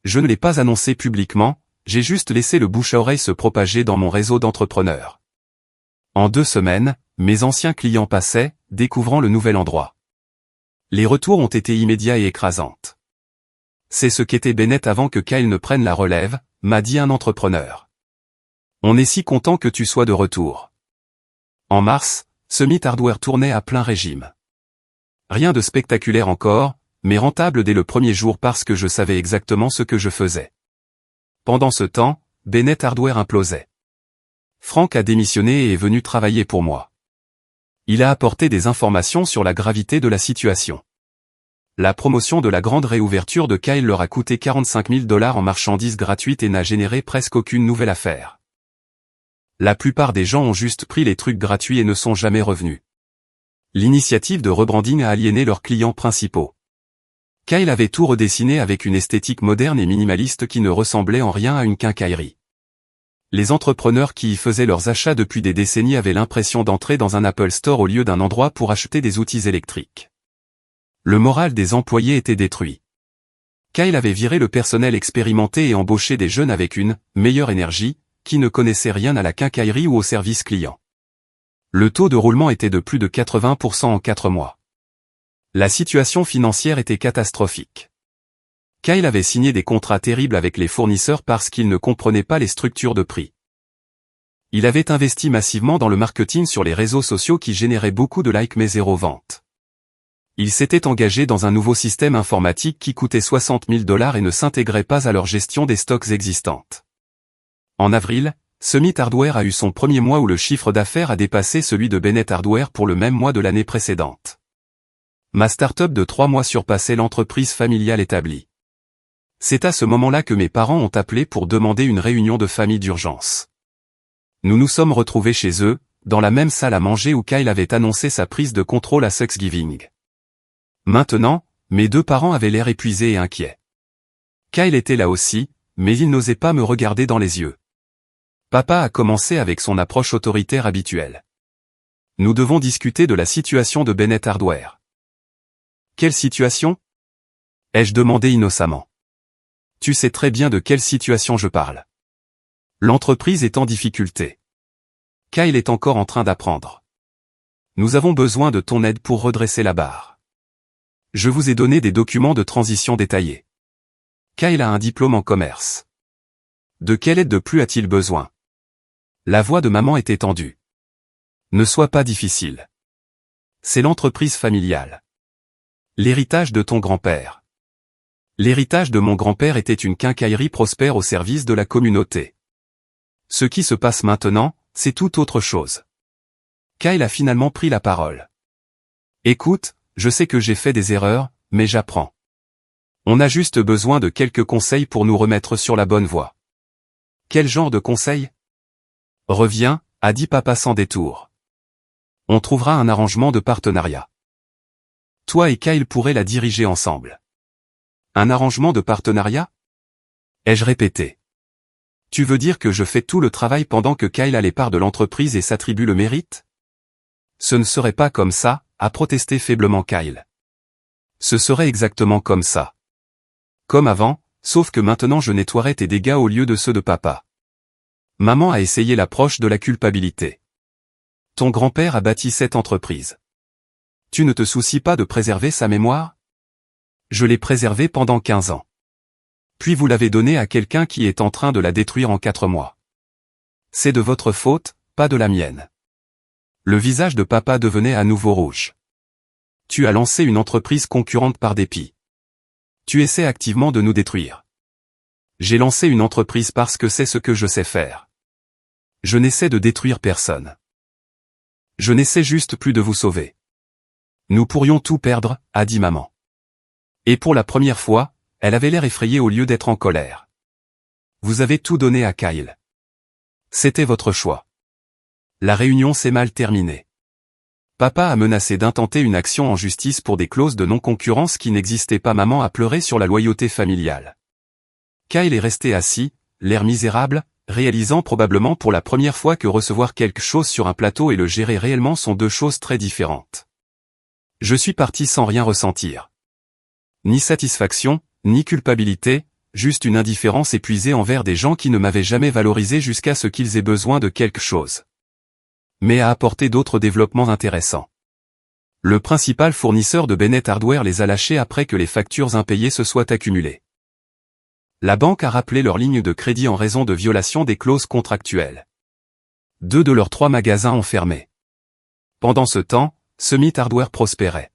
Je ne l'ai pas annoncé publiquement, j'ai juste laissé le bouche à oreille se propager dans mon réseau d'entrepreneurs. En 2 semaines, mes anciens clients passaient, découvrant le nouvel endroit. Les retours ont été immédiats et écrasants. C'est ce qu'était Bennett avant que Kyle ne prenne la relève, m'a dit un entrepreneur. On est si content que tu sois de retour. En mars, Summit Hardware tournait à plein régime. Rien de spectaculaire encore, mais rentable dès le premier jour parce que je savais exactement ce que je faisais. Pendant ce temps, Bennett Hardware implosait. Frank a démissionné et est venu travailler pour moi. Il a apporté des informations sur la gravité de la situation. La promotion de la grande réouverture de Kyle leur a coûté 45 000 $ en marchandises gratuites et n'a généré presque aucune nouvelle affaire. La plupart des gens ont juste pris les trucs gratuits et ne sont jamais revenus. L'initiative de rebranding a aliéné leurs clients principaux. Kyle avait tout redessiné avec une esthétique moderne et minimaliste qui ne ressemblait en rien à une quincaillerie. Les entrepreneurs qui y faisaient leurs achats depuis des décennies avaient l'impression d'entrer dans un Apple Store au lieu d'un endroit pour acheter des outils électriques. Le moral des employés était détruit. Kyle avait viré le personnel expérimenté et embauché des jeunes avec une meilleure énergie, qui ne connaissaient rien à la quincaillerie ou au service client. Le taux de roulement était de plus de 80% en 4 mois. La situation financière était catastrophique. Kyle avait signé des contrats terribles avec les fournisseurs parce qu'il ne comprenait pas les structures de prix. Il avait investi massivement dans le marketing sur les réseaux sociaux qui généraient beaucoup de likes mais zéro vente. Il s'était engagé dans un nouveau système informatique qui coûtait 60 000 $ et ne s'intégrait pas à leur gestion des stocks existantes. En avril, Summit Hardware a eu son premier mois où le chiffre d'affaires a dépassé celui de Bennett Hardware pour le même mois de l'année précédente. Ma start-up de 3 mois surpassait l'entreprise familiale établie. C'est à ce moment-là que mes parents ont appelé pour demander une réunion de famille d'urgence. Nous nous sommes retrouvés chez eux, dans la même salle à manger où Kyle avait annoncé sa prise de contrôle à Thanksgiving. Maintenant, mes 2 parents avaient l'air épuisés et inquiets. Kyle était là aussi, mais il n'osait pas me regarder dans les yeux. Papa a commencé avec son approche autoritaire habituelle. Nous devons discuter de la situation de Bennett Hardware. Quelle situation? Ai-je demandé innocemment. Tu sais très bien de quelle situation je parle. L'entreprise est en difficulté. Kyle est encore en train d'apprendre. Nous avons besoin de ton aide pour redresser la barre. Je vous ai donné des documents de transition détaillés. Kyle a un diplôme en commerce. De quelle aide de plus a-t-il besoin? La voix de maman était tendue. Ne sois pas difficile. C'est l'entreprise familiale. L'héritage de ton grand-père. L'héritage de mon grand-père était une quincaillerie prospère au service de la communauté. Ce qui se passe maintenant, c'est tout autre chose. Kyle a finalement pris la parole. Écoute, je sais que j'ai fait des erreurs, mais j'apprends. On a juste besoin de quelques conseils pour nous remettre sur la bonne voie. Quel genre de conseils? Reviens, a dit papa sans détour. On trouvera un arrangement de partenariat. Toi et Kyle pourrez la diriger ensemble. Un arrangement de partenariat? Ai-je répété. Tu veux dire que je fais tout le travail pendant que Kyle a les parts de l'entreprise et s'attribue le mérite? Ce ne serait pas comme ça, a protesté faiblement Kyle. Ce serait exactement comme ça. Comme avant, sauf que maintenant je nettoierai tes dégâts au lieu de ceux de papa. Maman a essayé l'approche de la culpabilité. Ton grand-père a bâti cette entreprise. Tu ne te soucies pas de préserver sa mémoire? Je l'ai préservée pendant 15 ans. Puis vous l'avez donnée à quelqu'un qui est en train de la détruire en 4 mois. C'est de votre faute, pas de la mienne. Le visage de papa devenait à nouveau rouge. Tu as lancé une entreprise concurrente par dépit. Tu essaies activement de nous détruire. J'ai lancé une entreprise parce que c'est ce que je sais faire. Je n'essaie de détruire personne. Je n'essaie juste plus de vous sauver. Nous pourrions tout perdre, a dit maman. Et pour la première fois, elle avait l'air effrayée au lieu d'être en colère. Vous avez tout donné à Kyle. C'était votre choix. La réunion s'est mal terminée. Papa a menacé d'intenter une action en justice pour des clauses de non-concurrence qui n'existaient pas. Maman a pleuré sur la loyauté familiale. Kyle est resté assis, l'air misérable, réalisant probablement pour la première fois que recevoir quelque chose sur un plateau et le gérer réellement sont deux choses très différentes. Je suis parti sans rien ressentir. Ni satisfaction, ni culpabilité, juste une indifférence épuisée envers des gens qui ne m'avaient jamais valorisé jusqu'à ce qu'ils aient besoin de quelque chose. Mais a apporté d'autres développements intéressants. Le principal fournisseur de Bennett Hardware les a lâchés après que les factures impayées se soient accumulées. La banque a rappelé leur ligne de crédit en raison de violation des clauses contractuelles. 2 de leurs 3 magasins ont fermé. Pendant ce temps, Summit Hardware prospérait.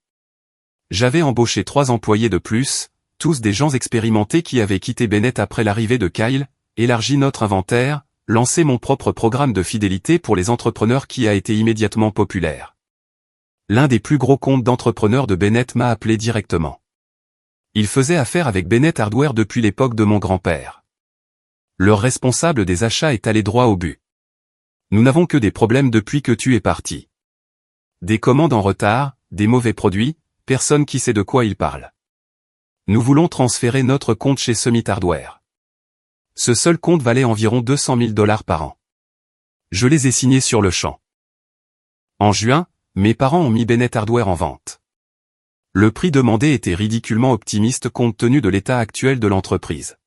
J'avais embauché 3 employés de plus, tous des gens expérimentés qui avaient quitté Bennett après l'arrivée de Kyle, élargi notre inventaire, lancé mon propre programme de fidélité pour les entrepreneurs qui a été immédiatement populaire. L'un des plus gros comptes d'entrepreneurs de Bennett m'a appelé directement. Il faisait affaire avec Bennett Hardware depuis l'époque de mon grand-père. Leur responsable des achats est allé droit au but. Nous n'avons que des problèmes depuis que tu es parti. Des commandes en retard, des mauvais produits, personne qui sait de quoi il parle. Nous voulons transférer notre compte chez Summit Hardware. Ce seul compte valait environ $200,000 par an. Je les ai signés sur le champ. En juin, mes parents ont mis Bennett Hardware en vente. Le prix demandé était ridiculement optimiste compte tenu de l'état actuel de l'entreprise.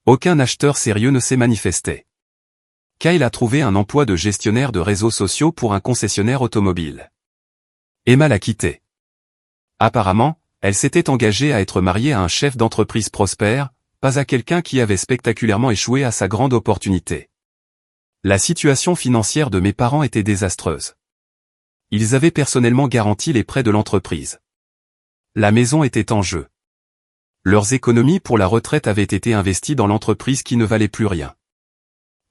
Aucun acheteur sérieux ne s'est manifesté. Kyle a trouvé un emploi de gestionnaire de réseaux sociaux pour un concessionnaire automobile. Emma l'a quitté. Apparemment, elle s'était engagée à être mariée à un chef d'entreprise prospère, pas à quelqu'un qui avait spectaculairement échoué à sa grande opportunité. La situation financière de mes parents était désastreuse. Ils avaient personnellement garanti les prêts de l'entreprise. La maison était en jeu. Leurs économies pour la retraite avaient été investies dans l'entreprise qui ne valait plus rien.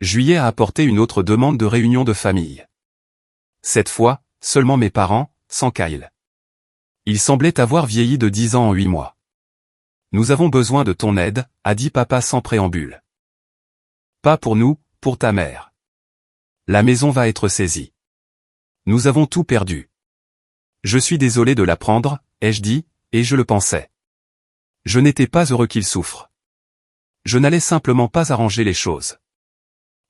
Juillet a apporté une autre demande de réunion de famille. Cette fois, seulement mes parents, sans Kyle. Il semblait avoir vieilli de 10 ans en 8 mois. Nous avons besoin de ton aide, a dit papa sans préambule. Pas pour nous, pour ta mère. La maison va être saisie. Nous avons tout perdu. Je suis désolé de l'apprendre, ai-je dit, et je le pensais. Je n'étais pas heureux qu'il souffre. Je n'allais simplement pas arranger les choses.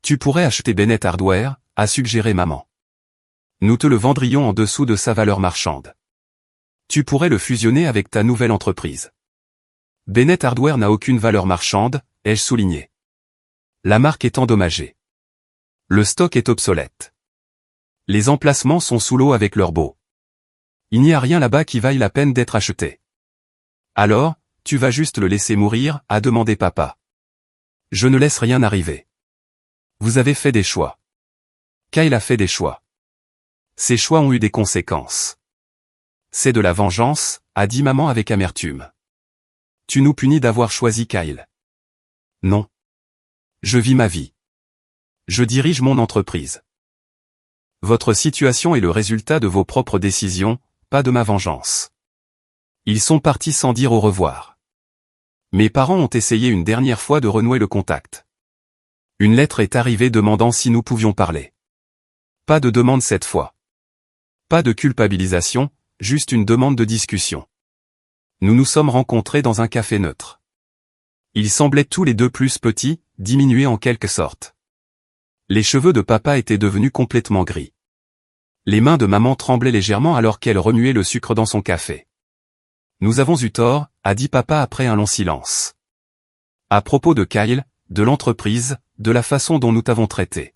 Tu pourrais acheter Bennett Hardware, a suggéré maman. Nous te le vendrions en dessous de sa valeur marchande. Tu pourrais le fusionner avec ta nouvelle entreprise. Bennett Hardware n'a aucune valeur marchande, ai-je souligné. La marque est endommagée. Le stock est obsolète. Les emplacements sont sous l'eau avec leurs baux. Il n'y a rien là-bas qui vaille la peine d'être acheté. Alors, tu vas juste le laisser mourir, a demandé papa. Je ne laisse rien arriver. Vous avez fait des choix. Kyle a fait des choix. Ces choix ont eu des conséquences. C'est de la vengeance, a dit maman avec amertume. Tu nous punis d'avoir choisi Kyle. Non. Je vis ma vie. Je dirige mon entreprise. Votre situation est le résultat de vos propres décisions, pas de ma vengeance. Ils sont partis sans dire au revoir. Mes parents ont essayé une dernière fois de renouer le contact. Une lettre est arrivée demandant si nous pouvions parler. Pas de demande cette fois. Pas de culpabilisation, juste une demande de discussion. Nous nous sommes rencontrés dans un café neutre. Ils semblaient tous les deux plus petits, diminués en quelque sorte. Les cheveux de papa étaient devenus complètement gris. Les mains de maman tremblaient légèrement alors qu'elle remuait le sucre dans son café. Nous avons eu tort, a dit papa après un long silence. À propos de Kyle, de l'entreprise, de la façon dont nous t'avons traité.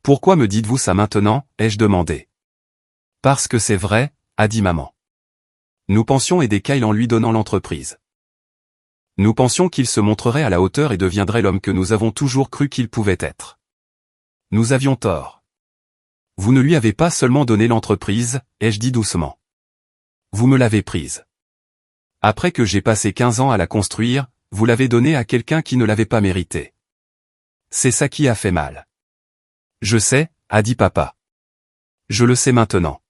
Pourquoi me dites-vous ça maintenant, ai-je demandé. Parce que c'est vrai, a dit maman. Nous pensions aider Kyle en lui donnant l'entreprise. Nous pensions qu'il se montrerait à la hauteur et deviendrait l'homme que nous avons toujours cru qu'il pouvait être. Nous avions tort. Vous ne lui avez pas seulement donné l'entreprise, ai-je dit doucement. Vous me l'avez prise. Après que j'ai passé 15 ans à la construire, vous l'avez donnée à quelqu'un qui ne l'avait pas méritée. C'est ça qui a fait mal. Je sais, a dit papa. Je le sais maintenant.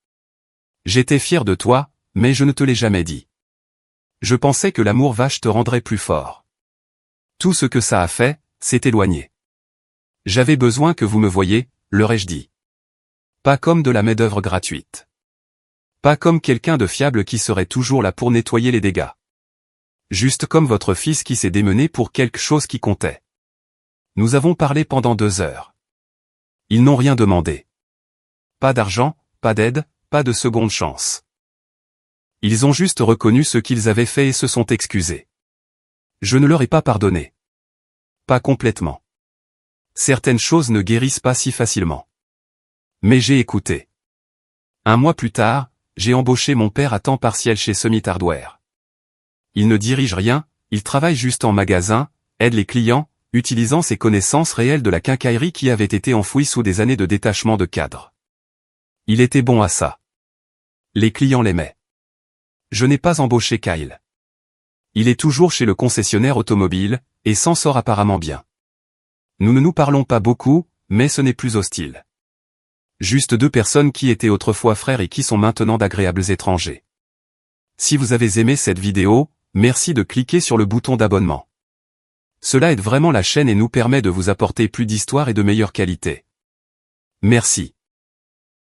J'étais fier de toi, mais je ne te l'ai jamais dit. Je pensais que l'amour vache te rendrait plus fort. Tout ce que ça a fait, c'est éloigner. J'avais besoin que vous me voyiez, leur ai-je dit. Pas comme de la main-d'œuvre gratuite. Pas comme quelqu'un de fiable qui serait toujours là pour nettoyer les dégâts. Juste comme votre fils qui s'est démené pour quelque chose qui comptait. Nous avons parlé pendant 2 heures. Ils n'ont rien demandé. Pas d'argent, pas d'aide, pas de seconde chance. Ils ont juste reconnu ce qu'ils avaient fait et se sont excusés. Je ne leur ai pas pardonné. Pas complètement. Certaines choses ne guérissent pas si facilement. Mais j'ai écouté. 1 mois plus tard, j'ai embauché mon père à temps partiel chez Summit Hardware. Il ne dirige rien, il travaille juste en magasin, aide les clients, utilisant ses connaissances réelles de la quincaillerie qui avaient été enfouies sous des années de détachement de cadres. Il était bon à ça. Les clients l'aimaient. Je n'ai pas embauché Kyle. Il est toujours chez le concessionnaire automobile, et s'en sort apparemment bien. Nous ne nous parlons pas beaucoup, mais ce n'est plus hostile. Juste 2 personnes qui étaient autrefois frères et qui sont maintenant d'agréables étrangers. Si vous avez aimé cette vidéo, merci de cliquer sur le bouton d'abonnement. Cela aide vraiment la chaîne et nous permet de vous apporter plus d'histoires et de meilleure qualité. Merci.